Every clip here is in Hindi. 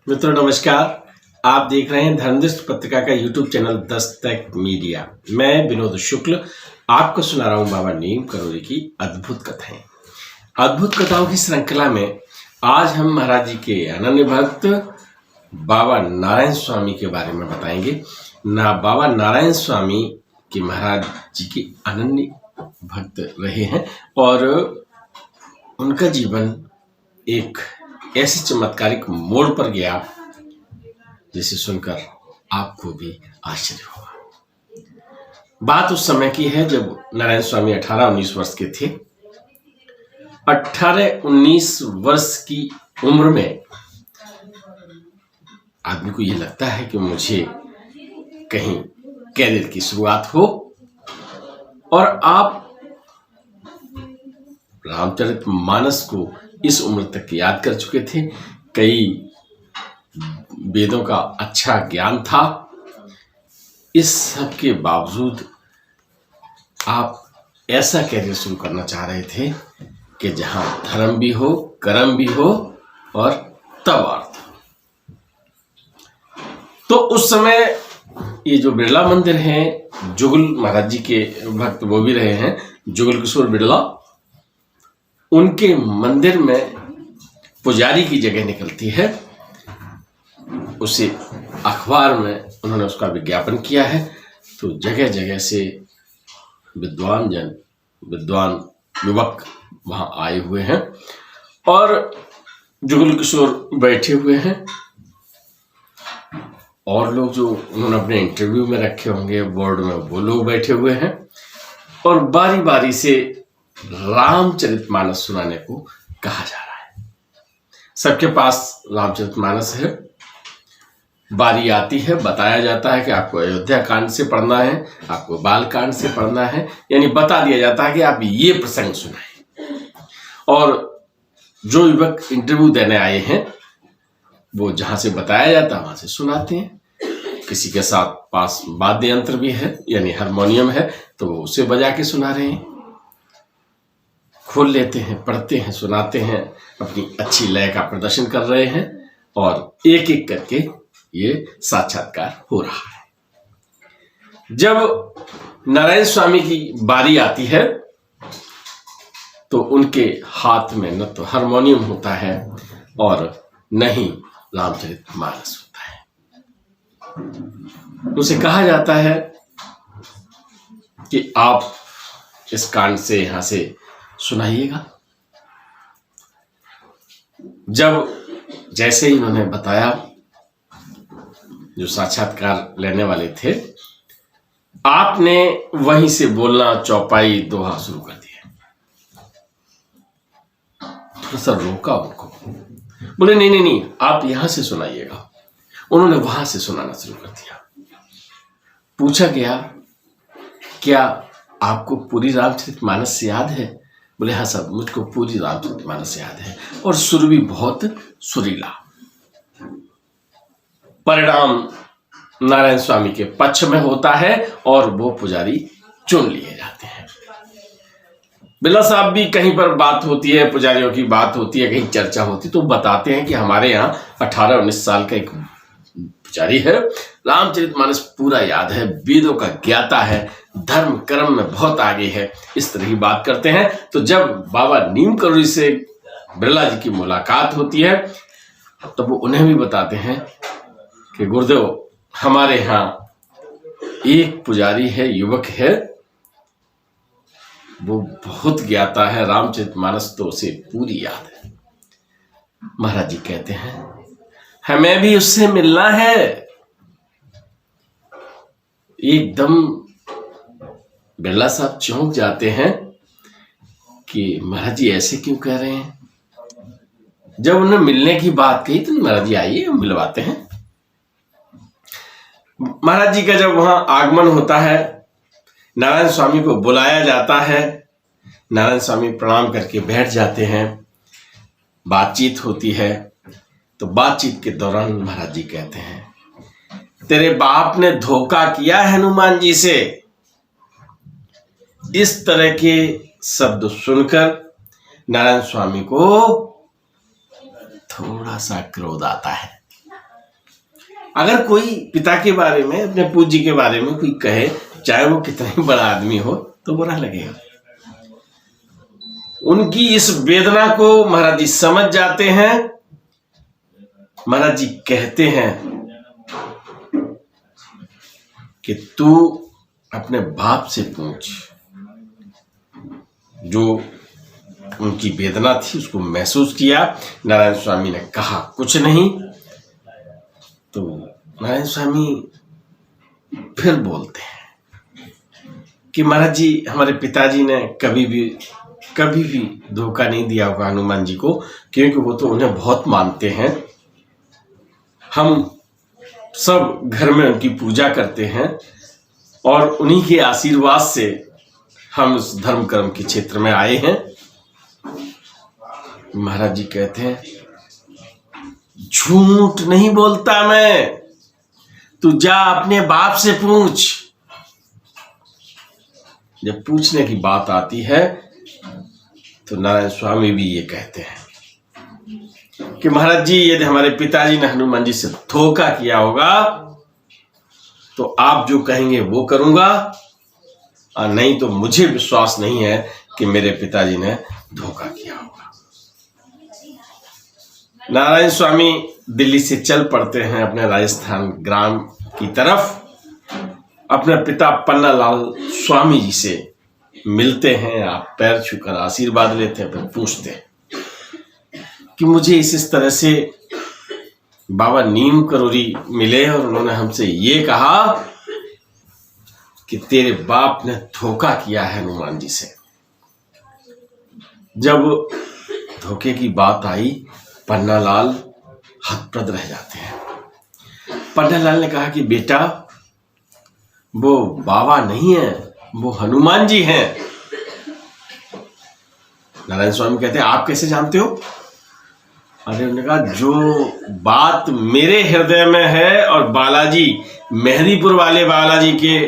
मित्रों नमस्कार। आप देख रहे हैं धर्मदृष्टि पत्रिका का यूट्यूब चैनल दस्तक मीडिया। मैं विनोद शुक्ल आपको सुना रहा हूं बाबा नीम करोली की अद्भुत कथाएं। अद्भुत कथाओं की श्रृंखला में आज हम महाराज जी के अनन्य भक्त बाबा नारायण स्वामी के बारे में बताएंगे। बाबा नारायण स्वामी के महाराज जी के अनन्य भक्त रहे हैं और उनका जीवन एक ऐसे चमत्कारिक मोड़ पर गया जिसे सुनकर आपको भी आश्चर्य होगा। बात उस समय की है जब नारायण स्वामी 18-19 वर्ष के थे। 18-19 वर्ष की उम्र में आदमी को यह लगता है कि मुझे कहीं कैरियर की शुरुआत हो, और आप रामचरितमानस को इस उम्र तक याद कर चुके थे। कई वेदों का अच्छा ज्ञान था। इस सब के बावजूद आप ऐसा कैरियर शुरू करना चाह रहे थे कि जहां धर्म भी हो, कर्म भी हो और तब अर्थ। तो उस समय ये जो बिरला मंदिर है, जुगल महाराज जी के भक्त वो भी रहे हैं, जुगल किशोर बिरला, उनके मंदिर में पुजारी की जगह निकलती है। उसे अखबार में उन्होंने उसका विज्ञापन किया है, तो जगह जगह से विद्वान युवक वहां आए हुए हैं और जुगल किशोर बैठे हुए हैं, और लोग जो उन्होंने अपने इंटरव्यू में रखे होंगे बोर्ड में, वो लोग बैठे हुए हैं और बारी बारी से रामचरितमानस सुनाने को कहा जा रहा है। सबके पास रामचरितमानस है। बारी आती है, बताया जाता है कि आपको अयोध्या कांड से पढ़ना है, आपको बाल कांड से पढ़ना है, यानी बता दिया जाता है कि आप ये प्रसंग सुनाएं। और जो युवक इंटरव्यू देने आए हैं वो जहां से बताया जाता है वहां से सुनाते हैं। किसी के साथ पास वाद्य यंत्र भी है, यानी हारमोनियम है, तो वो उसे बजा के सुना रहे हैं। खोल लेते हैं, पढ़ते हैं, सुनाते हैं, अपनी अच्छी लय का प्रदर्शन कर रहे हैं और एक एक करके ये साक्षात्कार हो रहा है। जब नारायण स्वामी की बारी आती है तो उनके हाथ में न तो हारमोनियम होता है और न ही रामचरितमानस होता है। उसे कहा जाता है कि आप इस कांड से यहां से सुनाइएगा। जब जैसे ही उन्होंने बताया, जो साक्षात्कार लेने वाले थे, आपने वहीं से बोलना चौपाई दोहा शुरू कर दिया। थोड़ा सा रोका उनको, बोले नहीं, आप यहां से सुनाइएगा। उन्होंने वहां से सुनाना शुरू कर दिया। पूछा गया, क्या आपको पूरी रामचरितमानस याद है? बोले हाँ साहब, मुझको पूरी रामचरितमानस याद है, और सुर भी बहुत सुरीला। परिणाम नारायण स्वामी के पक्ष में होता है और वो पुजारी चुन लिए जाते हैं। बिरला साहब भी कहीं पर बात होती है, पुजारियों की बात होती है, कहीं चर्चा होती, तो बताते हैं कि हमारे यहाँ 18-19 साल का एक पुजारी है, रामचरितमानस पूरा याद है, वेदों का ज्ञाता है, धर्म कर्म में बहुत आगे है। इस तरह की बात करते हैं। तो जब बाबा नीम करोली से बिरला जी की मुलाकात होती है तो वो उन्हें भी बताते हैं कि गुरुदेव, हमारे यहाँ एक पुजारी है, युवक है, वो बहुत ज्ञाता है, रामचरितमानस तो उसे पूरी याद है। महाराज जी कहते हैं, हमें भी उससे मिलना है। एकदम बिरला साहब चौंक जाते हैं कि महाराज जी ऐसे क्यों कह रहे हैं। जब उन्होंने मिलने की बात कही तो महाराज जी आइए हम मिलवाते हैं। महाराज जी का जब वहां आगमन होता है, नारायण स्वामी को बुलाया जाता है, नारायण स्वामी प्रणाम करके बैठ जाते हैं, बातचीत होती है। तो बातचीत के दौरान महाराज जी कहते हैं, तेरे बाप ने धोखा किया है हनुमान जी से। इस तरह के शब्द सुनकर नारायण स्वामी को थोड़ा सा क्रोध आता है। अगर कोई पिता के बारे में, अपने पूज्य जी के बारे में कोई कहे, चाहे वो कितना ही बड़ा आदमी हो, तो बुरा लगेगा। उनकी इस वेदना को महाराज जी समझ जाते हैं। महाराज जी कहते हैं कि तू अपने बाप से पूछ। जो उनकी वेदना थी उसको महसूस किया। नारायण स्वामी ने कहा कुछ नहीं। तो नारायण स्वामी फिर बोलते हैं कि महाराज जी, हमारे पिताजी ने कभी भी धोखा नहीं दिया होगा हनुमान जी को, क्योंकि वो तो उन्हें बहुत मानते हैं। हम सब घर में उनकी पूजा करते हैं और उन्हीं के आशीर्वाद से हम इस धर्म कर्म के क्षेत्र में आए हैं। महाराज जी कहते हैं, झूठ नहीं बोलता मैं, तू जा अपने बाप से पूछ। जब पूछने की बात आती है तो नारायण स्वामी भी ये कहते हैं कि महाराज जी, यदि हमारे पिताजी ने हनुमान जी से धोखा किया होगा तो आप जो कहेंगे वो करूंगा, और नहीं तो मुझे विश्वास नहीं है कि मेरे पिताजी ने धोखा किया होगा। नारायण स्वामी दिल्ली से चल पड़ते हैं अपने राजस्थान ग्राम की तरफ। अपने पिता पन्नालाल स्वामी जी से मिलते हैं, आप पैर छूकर आशीर्वाद लेते हैं। फिर पूछते हैं कि मुझे इस तरह से बाबा नीम करोरी मिले और उन्होंने हमसे ये कहा कि तेरे बाप ने धोखा किया है हनुमान जी से। जब धोखे की बात आई, पन्नालाल हतप्रद रह जाते हैं। पन्नालाल ने कहा कि बेटा, वो बाबा नहीं है, वो हनुमान जी हैं। नारायण स्वामी कहते हैं, आप कैसे जानते हो? अरे उन्होंने कहा, जो बात मेरे हृदय में है और बालाजी, मेहंदीपुर वाले बालाजी के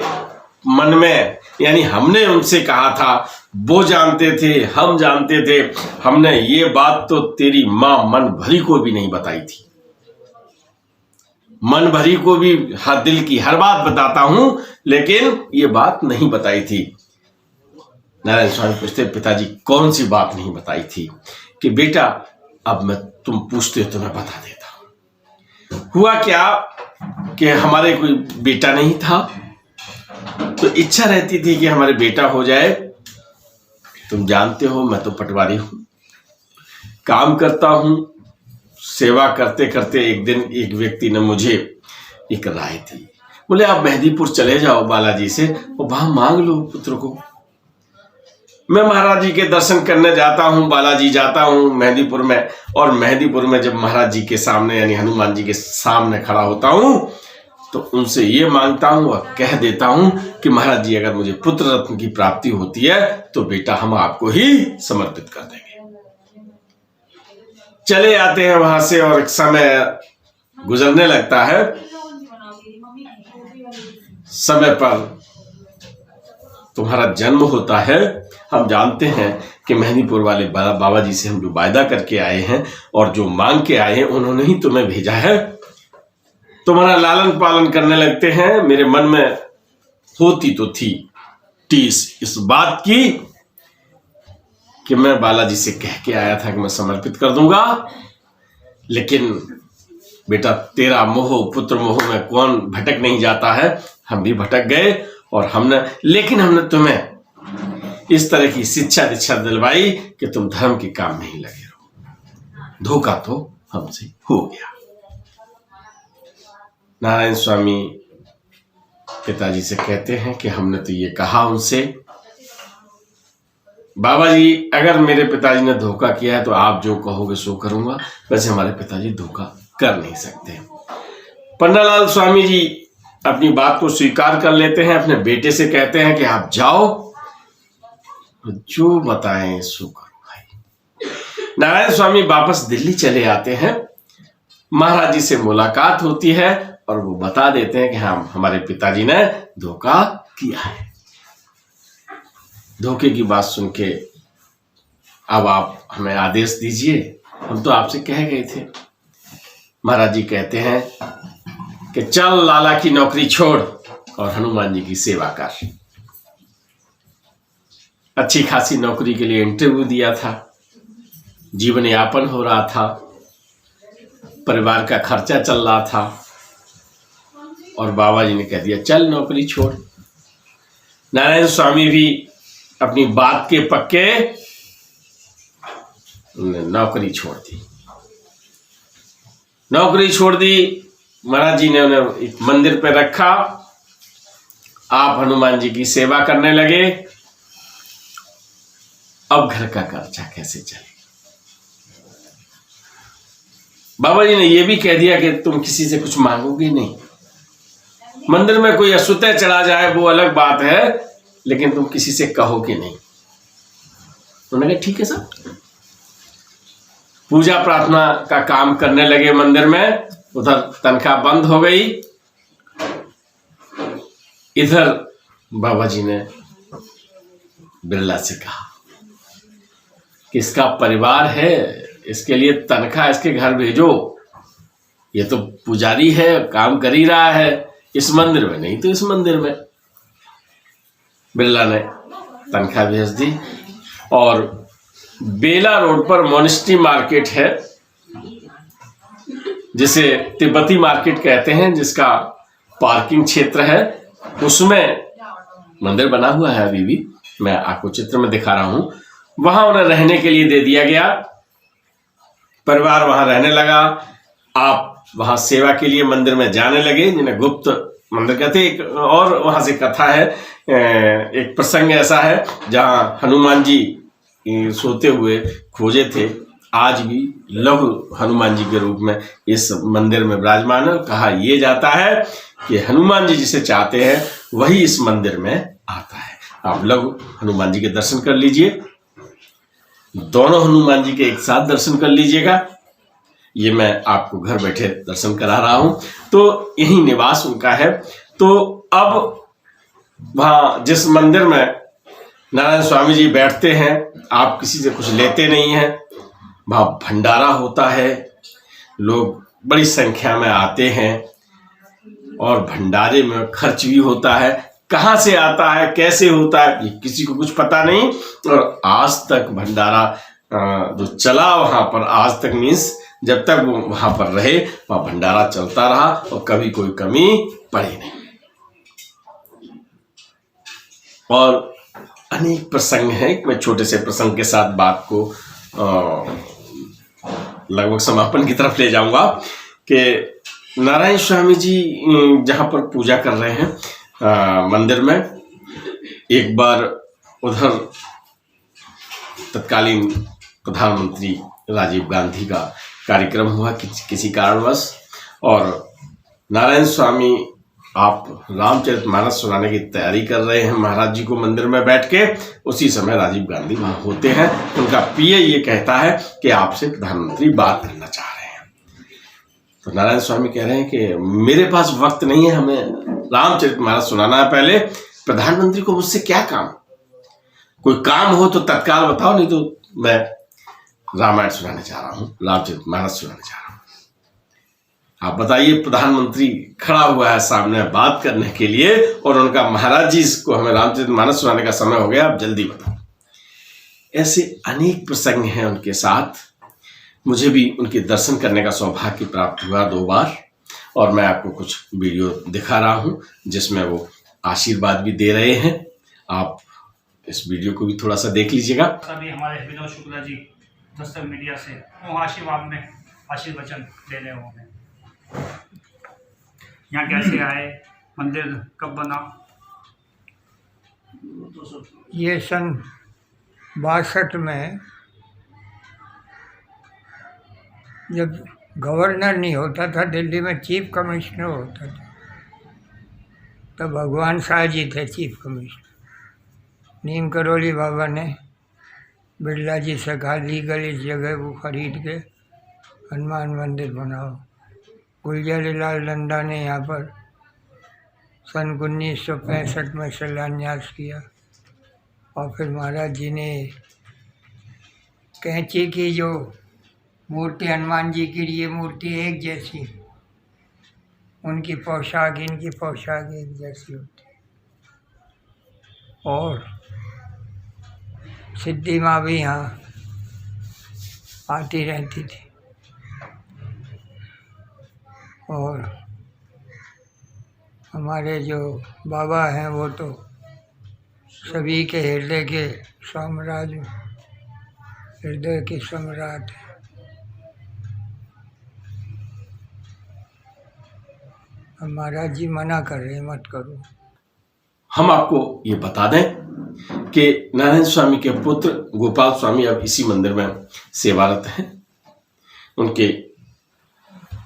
मन में, यानी हमने उनसे कहा था, वो जानते थे, हम जानते थे। हमने ये बात तो तेरी मां मन भरी को भी नहीं बताई थी। मन भरी को भी हर दिल की हर बात बताता हूं, लेकिन ये बात नहीं बताई थी। नारायण स्वामी पूछते, पिताजी कौन सी बात नहीं बताई थी? कि बेटा, अब मैं तुम पूछते हो तो मैं बता देता हूं। हुआ क्या कि हमारे कोई बेटा नहीं था, तो इच्छा रहती थी कि हमारे बेटा हो जाए। तुम जानते हो मैं तो पटवारी हूं, काम करता हूं। सेवा करते करते एक दिन एक व्यक्ति ने मुझे एक राय दी। बोले, आप मेहंदीपुर चले जाओ बालाजी से और वहां मांग लो पुत्र को। मैं महाराज जी के दर्शन करने जाता हूं, बालाजी जाता हूं मेहंदीपुर में, और मेहंदीपुर में जब महाराज जी के सामने यानी हनुमान जी के सामने खड़ा होता हूं तो उनसे ये मांगता हूं और कह देता हूं कि महाराज जी, अगर मुझे पुत्र रत्न की प्राप्ति होती है तो बेटा हम आपको ही समर्पित कर देंगे। चले आते हैं वहां से और एक समय गुजरने लगता है। समय पर तुम्हारा जन्म होता है। हम जानते हैं कि मेहंदीपुर वाले बाबा जी से हम जो वायदा करके आए हैं और जो मांग के आए हैं, उन्होंने ही तुम्हें भेजा है। तुम्हारा लालन पालन करने लगते हैं। मेरे मन में होती तो थी टीस इस बात की कि मैं बालाजी से कह के आया था कि मैं समर्पित कर दूंगा, लेकिन बेटा तेरा मोह, पुत्र मोह में कौन भटक नहीं जाता है। हम भी भटक गए और हमने तुम्हें इस तरह की शिक्षा दीक्षा दिलवाई कि तुम धर्म के काम में ही लगे रहो। धोखा तो हमसे हो गया। नारायण स्वामी पिताजी से कहते हैं कि हमने तो ये कहा उनसे, बाबा जी अगर मेरे पिताजी ने धोखा किया है तो आप जो कहोगे सो करूंगा, वैसे हमारे पिताजी धोखा कर नहीं सकते। पन्नालाल स्वामी जी अपनी बात को स्वीकार कर लेते हैं। अपने बेटे से कहते हैं कि आप जाओ, जो बताएं सो करो भाई। नारायण स्वामी वापस दिल्ली चले आते हैं। महाराज जी से मुलाकात होती है और वो बता देते हैं कि हाँ, हमारे पिताजी ने धोखा किया है। धोखे की बात सुन के अब आप हमें आदेश दीजिए, हम तो आपसे कह गए थे। महाराज जी कहते हैं कि चल लाला की नौकरी छोड़ और हनुमान जी की सेवा कर। अच्छी खासी नौकरी के लिए इंटरव्यू दिया था, जीवन यापन हो रहा था, परिवार का खर्चा चल रहा था, और बाबा जी ने कह दिया चल नौकरी छोड़। नारायण स्वामी भी अपनी बात के पक्के नौकरी छोड़ दी। नौकरी छोड़ दी, महाराज जी ने उन्हें एक मंदिर पे रखा। आप हनुमान जी की सेवा करने लगे। अब घर का खर्चा कैसे चले? बाबा जी ने यह भी कह दिया कि तुम किसी से कुछ मांगोगे नहीं। मंदिर में कोई अछूते चढ़ा जाए वो अलग बात है, लेकिन तुम किसी से कहोगे नहीं। उन्होंने कहा ठीक है सर। पूजा प्रार्थना का काम करने लगे मंदिर में। उधर तनख्वाह बंद हो गई, इधर बाबा जी ने बिरला से कहा कि इसका परिवार है, इसके लिए तनख्वाह इसके घर भेजो। ये तो पुजारी है, काम कर ही रहा है इस मंदिर में, नहीं तो इस मंदिर में। बिरला ने तनख्वाह भेज दी। और बेला रोड पर मोनेस्ट्री मार्केट है, जिसे तिब्बती मार्केट कहते हैं, जिसका पार्किंग क्षेत्र है, उसमें मंदिर बना हुआ है। अभी भी मैं आपको चित्र में दिखा रहा हूं। वहां उन्हें रहने के लिए दे दिया गया। परिवार वहां रहने लगा। आप वहां सेवा के लिए मंदिर में जाने लगे, जिन्हें गुप्त मंदिर कहते। एक और वहां से कथा है, एक प्रसंग ऐसा है जहां हनुमान जी सोते हुए खोजे थे। आज भी लघु हनुमान जी के रूप में इस मंदिर में विराजमान है। कहा यह जाता है कि हनुमान जी जिसे चाहते हैं वही इस मंदिर में आता है। आप लघु हनुमान जी के दर्शन कर लीजिए। दोनों हनुमान जी के एक साथ दर्शन कर लीजिएगा। ये मैं आपको घर बैठे दर्शन करा रहा हूं। तो यही निवास उनका है। तो अब वहां जिस मंदिर में नारायण स्वामी जी बैठते हैं, आप किसी से कुछ लेते नहीं हैं। वहां भंडारा होता है, लोग बड़ी संख्या में आते हैं और भंडारे में खर्च भी होता है। कहाँ से आता है, कैसे होता है, ये किसी को कुछ पता नहीं। और आज तक भंडारा जो चला वहां पर, आज तक मीन्स जब तक वो वहां पर रहे, वहां भंडारा चलता रहा और कभी कोई कमी पड़ी नहीं। और अनेक प्रसंग हैं। मैं छोटे से प्रसंग के साथ बात को लगभग समापन की तरफ ले जाऊंगा कि नारायण स्वामी जी जहां पर पूजा कर रहे हैं मंदिर में, एक बार उधर तत्कालीन प्रधानमंत्री राजीव गांधी का कार्यक्रम हुआ किसी कारणवश, और नारायण स्वामी आप रामचरितमानस सुनाने की तैयारी कर रहे हैं महाराज जी को मंदिर में बैठ के। उसी समय राजीव गांधी वहां होते हैं। उनका पीए ये कहता है कि आपसे प्रधानमंत्री बात करना चाह रहे हैं। तो नारायण स्वामी कह रहे हैं कि मेरे पास वक्त नहीं है, हमें रामचरितमानस सुनाना है पहले। प्रधानमंत्री को मुझसे क्या काम? कोई काम हो तो तत्काल बताओ, नहीं तो मैं रामायण सुनाने जा रहा हूं, रामचरितमानस सुनाने जा रहा हूं। आप बताइए, प्रधानमंत्री खड़ा हुआ है सामने बात करने के लिए, और उनका महाराज जी को हमें रामचरितमानस सुनाने का समय हो गया, आप जल्दी बताओ। ऐसे अनेक प्रसंग हैं उनके साथ। मुझे भी उनके दर्शन करने का सौभाग्य प्राप्त हुआ 2 बार, और मैं आपको कुछ वीडियो दिखा रहा हूं जिसमें वो आशीर्वाद भी दे रहे हैं। आप इस वीडियो को भी थोड़ा सा देख लीजिएगा। सभी हमारे विनोद शुक्ला जी दस्तक मीडिया से वो आशीर्वाद में आशीर्वचन देने होंगे। यहाँ कैसे आए, मंदिर कब बना? ये सन 62 में जब गवर्नर नहीं होता था, दिल्ली में चीफ कमिश्नर होता था, तो भगवान शाह जी थे चीफ कमिश्नर। नीम करोली बाबा ने बिरला जी से कहा लीगल इस जगह को खरीद के हनुमान मंदिर बनाओ। गुलजारीलाल नंदा ने यहाँ पर सन 1965 में शिलान्यास किया, और फिर महाराज जी ने कैंची की जो मूर्ति हनुमान जी की, ये मूर्ति एक जैसी उनकी पोशाक इनकी पोशाक एक जैसी होती है। और सिद्धि माँ भी यहाँ आती रहती थी। और हमारे जो बाबा हैं वो तो सभी के हृदय के साम्राज्य, हृदय के सम्राट हैं। अब महाराज जी मना कर रहे, मत करो। हम आपको ये बता दें कि नारायण स्वामी के पुत्र गोपाल स्वामी अब इसी मंदिर में सेवारत हैं। उनके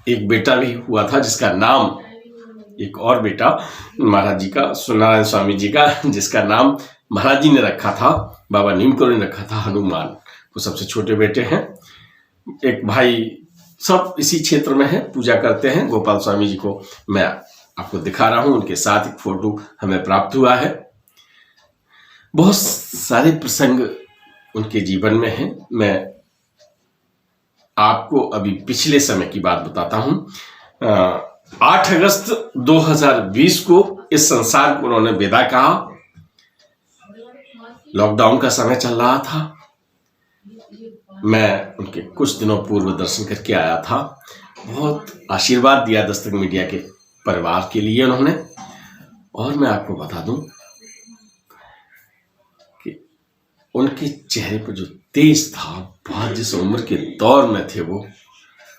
एक बेटा भी हुआ था जिसका नाम, एक और बेटा महाराज जी का, नारायण स्वामी जी का, जिसका नाम महाराज जी ने रखा था, बाबा नीम करोली ने रखा था, हनुमान। वो सबसे छोटे बेटे हैं। एक भाई, सब इसी क्षेत्र में है, पूजा करते हैं। गोपाल स्वामी जी को मैं आपको दिखा रहा हूं, उनके साथ एक फोटो हमें प्राप्त हुआ है। बहुत सारे प्रसंग उनके जीवन में हैं। मैं आपको अभी पिछले समय की बात बताता हूं। 8 अगस्त 2020 को इस संसार को उन्होंने विदा कहा। लॉकडाउन का समय चल रहा था। मैं उनके कुछ दिनों पूर्व दर्शन करके आया था। बहुत आशीर्वाद दिया दस्तक मीडिया के परिवार के लिए उन्होंने। और मैं आपको बता दूं कि उनके चेहरे पर जो तेज था, बहुत जिस उम्र के दौर में थे वो,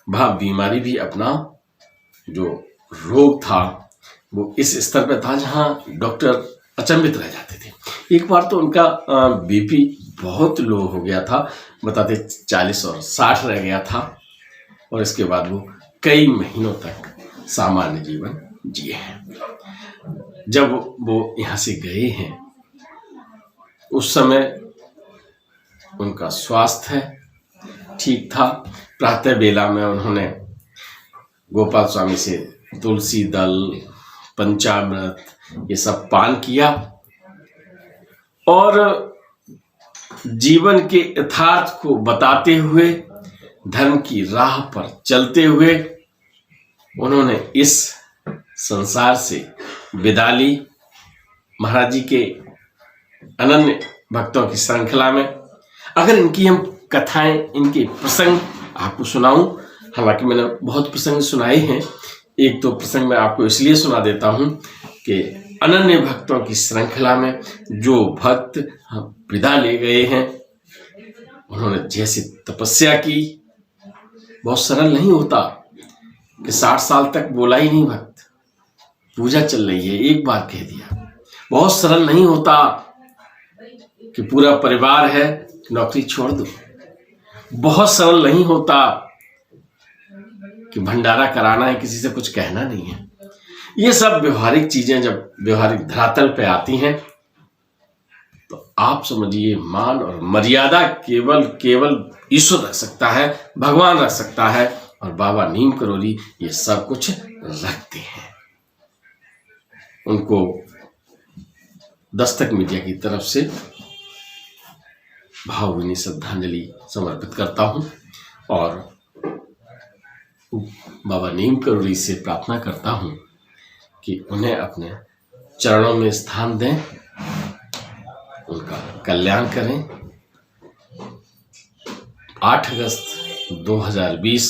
वह बीमारी भी अपना जो रोग था वो इस स्तर पर था जहां डॉक्टर अचंभित रह जाते थे। एक बार तो उनका बीपी बहुत लो हो गया था, बताते 40 और 60 रह गया था। और इसके बाद वो कई महीनों तक सामान्य जीवन जिए हैं। जब वो यहाँ से गए हैं उस समय उनका स्वास्थ्य ठीक था। प्रातः बेला में उन्होंने गोपाल स्वामी से तुलसी दल, पंचामृत ये सब पान किया और जीवन के यथार्थ को बताते हुए, धर्म की राह पर चलते हुए उन्होंने इस संसार से विदा ली। महाराज जी के अनन्य भक्तों की श्रृंखला में अगर इनकी हम कथाएं, इनके प्रसंग आपको सुनाऊं, हालांकि मैंने बहुत प्रसंग सुनाए हैं, एक दो प्रसंग मैं आपको इसलिए सुना देता हूं कि अनन्य भक्तों की श्रृंखला में जो भक्त विदा ले गए हैं, उन्होंने जैसे तपस्या की, बहुत सरल नहीं होता कि 60 साल तक बोला ही नहीं भक्त, पूजा चल रही है, एक बार कह दिया। बहुत सरल नहीं होता कि पूरा परिवार है, नौकरी छोड़ दो। बहुत सरल नहीं होता कि भंडारा कराना है, किसी से कुछ कहना नहीं है। ये सब व्यवहारिक चीजें जब व्यवहारिक धरातल पे आती हैं तो आप समझिए मान और मर्यादा केवल ईश्वर रख सकता है, भगवान रख सकता है, और बाबा नीम करोली ये सब कुछ रखते हैं। उनको दस्तक मीडिया की तरफ से भावभीनी श्रद्धांजलि समर्पित करता हूं और बाबा नीम करोली से प्रार्थना करता हूं कि उन्हें अपने चरणों में स्थान दें, उनका कल्याण करें। 8 अगस्त 2020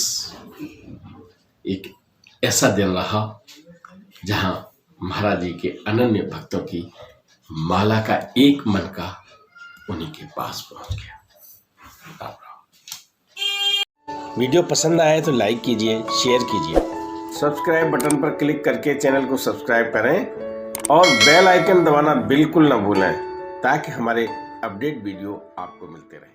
एक ऐसा दिन रहा जहां महाराज जी के अनन्य भक्तों की माला का एक मन का उन्हीं के पास पहुंच गया। वीडियो पसंद आए तो लाइक कीजिए, शेयर कीजिए, सब्सक्राइब बटन पर क्लिक करके चैनल को सब्सक्राइब करें और बेल आइकन दबाना बिल्कुल ना भूलें ताकि हमारे अपडेट वीडियो आपको मिलते रहें।